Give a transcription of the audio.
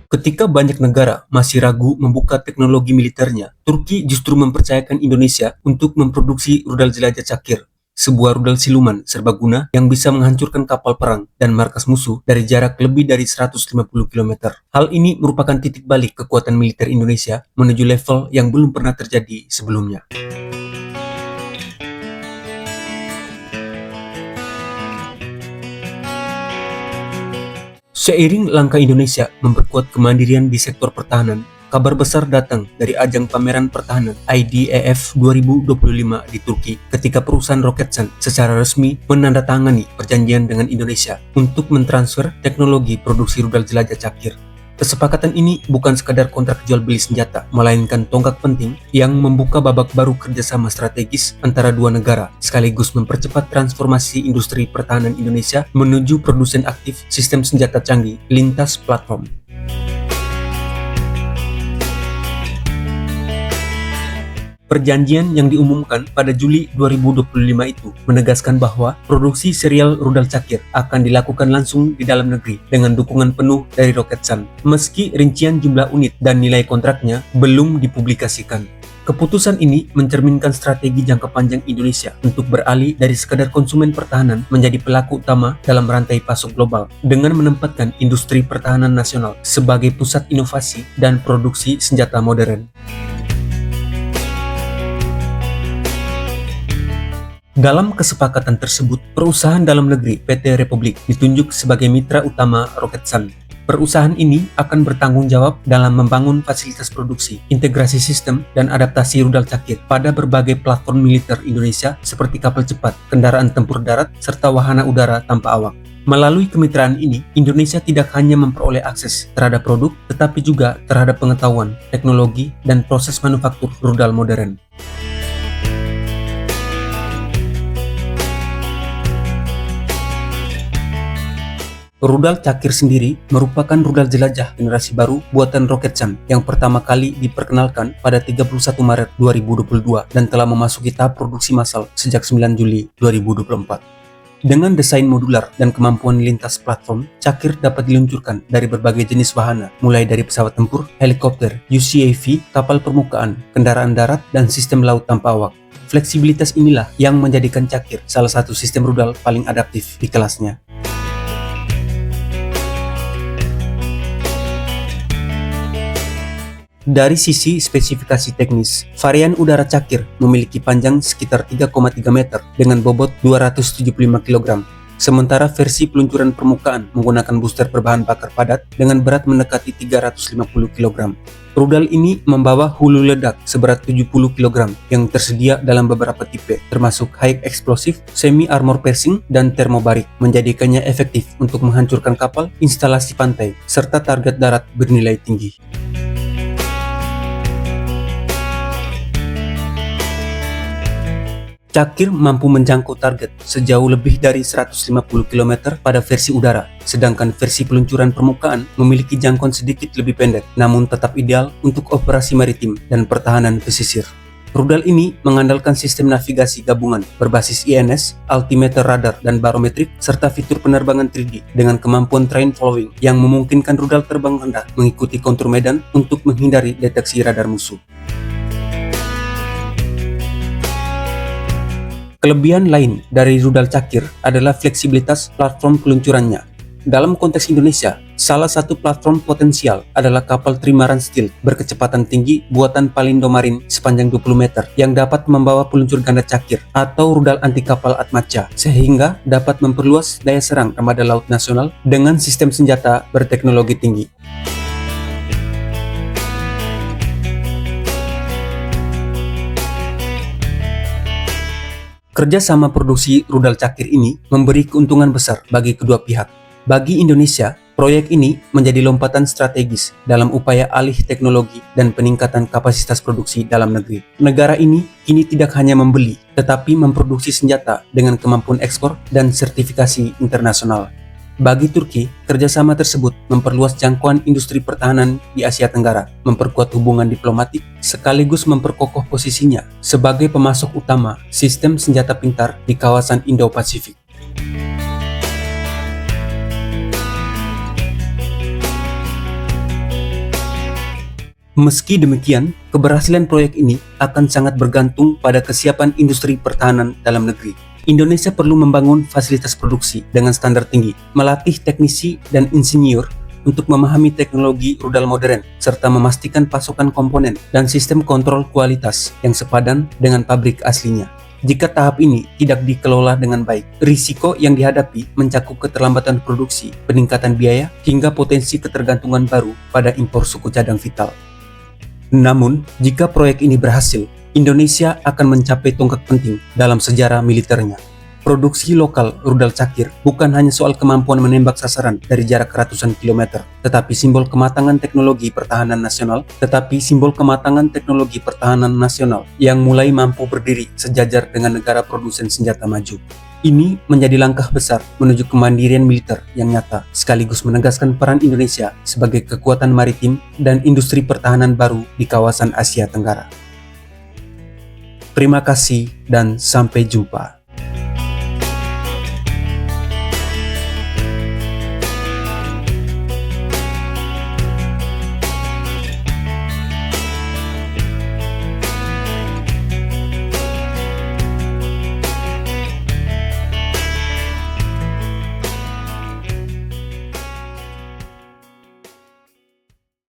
Ketika banyak negara masih ragu membuka teknologi militernya, Turki justru mempercayakan Indonesia untuk memproduksi rudal jelajah Cakir, sebuah rudal siluman serbaguna yang bisa menghancurkan kapal perang dan markas musuh dari jarak lebih dari 150 km. Hal ini merupakan titik balik kekuatan militer Indonesia menuju level yang belum pernah terjadi sebelumnya. Seiring langkah Indonesia memperkuat kemandirian di sektor pertahanan, kabar besar datang dari ajang pameran pertahanan IDEF 2025 di Turki ketika perusahaan Roketsan secara resmi menandatangani perjanjian dengan Indonesia untuk mentransfer teknologi produksi rudal jelajah Cakir. Kesepakatan ini bukan sekadar kontrak jual beli senjata, melainkan tonggak penting yang membuka babak baru kerjasama strategis antara dua negara, sekaligus mempercepat transformasi industri pertahanan Indonesia menuju produsen aktif sistem senjata canggih lintas platform. Perjanjian yang diumumkan pada Juli 2025 itu menegaskan bahwa produksi serial rudal Cakir akan dilakukan langsung di dalam negeri dengan dukungan penuh dari Roketsan, meski rincian jumlah unit dan nilai kontraknya belum dipublikasikan. Keputusan ini mencerminkan strategi jangka panjang Indonesia untuk beralih dari sekadar konsumen pertahanan menjadi pelaku utama dalam rantai pasok global dengan menempatkan industri pertahanan nasional sebagai pusat inovasi dan produksi senjata modern. Dalam kesepakatan tersebut, perusahaan dalam negeri PT Republik ditunjuk sebagai mitra utama Roketsan. Perusahaan ini akan bertanggung jawab dalam membangun fasilitas produksi, integrasi sistem, dan adaptasi rudal Cakir pada berbagai platform militer Indonesia seperti kapal cepat, kendaraan tempur darat, serta wahana udara tanpa awak. Melalui kemitraan ini, Indonesia tidak hanya memperoleh akses terhadap produk, tetapi juga terhadap pengetahuan, teknologi, dan proses manufaktur rudal modern. Rudal Cakir sendiri merupakan rudal jelajah generasi baru buatan Roketsan yang pertama kali diperkenalkan pada 31 Maret 2022 dan telah memasuki tahap produksi massal sejak 9 Juli 2024. Dengan desain modular dan kemampuan lintas platform, Cakir dapat diluncurkan dari berbagai jenis wahana, mulai dari pesawat tempur, helikopter, UCAV, kapal permukaan, kendaraan darat, dan sistem laut tanpa awak. Fleksibilitas inilah yang menjadikan Cakir salah satu sistem rudal paling adaptif di kelasnya. Dari sisi spesifikasi teknis, varian udara Cakir memiliki panjang sekitar 3,3 meter dengan bobot 275 kg. Sementara versi peluncuran permukaan menggunakan booster berbahan bakar padat dengan berat mendekati 350 kg. Rudal ini membawa hulu ledak seberat 70 kg yang tersedia dalam beberapa tipe, termasuk high explosive, semi armor piercing, dan thermobaric, menjadikannya efektif untuk menghancurkan kapal, instalasi pantai, serta target darat bernilai tinggi. Cakir mampu menjangkau target sejauh lebih dari 150 km pada versi udara, sedangkan versi peluncuran permukaan memiliki jangkauan sedikit lebih pendek, namun tetap ideal untuk operasi maritim dan pertahanan pesisir. Rudal ini mengandalkan sistem navigasi gabungan berbasis INS, altimeter radar dan barometrik, serta fitur penerbangan 3D dengan kemampuan train following yang memungkinkan rudal terbang rendah mengikuti kontur medan untuk menghindari deteksi radar musuh. Kelebihan lain dari rudal Cakir adalah fleksibilitas platform peluncurannya. Dalam konteks Indonesia, salah satu platform potensial adalah kapal Trimaran Steel berkecepatan tinggi buatan Palindo Marine sepanjang 20 meter yang dapat membawa peluncur ganda Cakir atau rudal anti kapal Atmaca, sehingga dapat memperluas daya serang armada laut nasional dengan sistem senjata berteknologi tinggi. Kerjasama produksi rudal Cakir ini memberi keuntungan besar bagi kedua pihak. Bagi Indonesia, proyek ini menjadi lompatan strategis dalam upaya alih teknologi dan peningkatan kapasitas produksi dalam negeri. Negara ini kini tidak hanya membeli, tetapi memproduksi senjata dengan kemampuan ekspor dan sertifikasi internasional. Bagi Turki, kerjasama tersebut memperluas jangkauan industri pertahanan di Asia Tenggara, memperkuat hubungan diplomatik, sekaligus memperkokoh posisinya sebagai pemasok utama sistem senjata pintar di kawasan Indo-Pasifik. Meski demikian, keberhasilan proyek ini akan sangat bergantung pada kesiapan industri pertahanan dalam negeri. Indonesia perlu membangun fasilitas produksi dengan standar tinggi, melatih teknisi dan insinyur untuk memahami teknologi rudal modern, serta memastikan pasokan komponen dan sistem kontrol kualitas yang sepadan dengan pabrik aslinya. Jika tahap ini tidak dikelola dengan baik, risiko yang dihadapi mencakup keterlambatan produksi, peningkatan biaya, hingga potensi ketergantungan baru pada impor suku cadang vital. Namun, jika proyek ini berhasil, Indonesia akan mencapai tonggak penting dalam sejarah militernya. Produksi lokal rudal Cakir bukan hanya soal kemampuan menembak sasaran dari jarak ratusan kilometer, tetapi simbol kematangan teknologi pertahanan nasional yang mulai mampu berdiri sejajar dengan negara produsen senjata maju. Ini menjadi langkah besar menuju kemandirian militer yang nyata, sekaligus menegaskan peran Indonesia sebagai kekuatan maritim dan industri pertahanan baru di kawasan Asia Tenggara. Terima kasih dan sampai jumpa.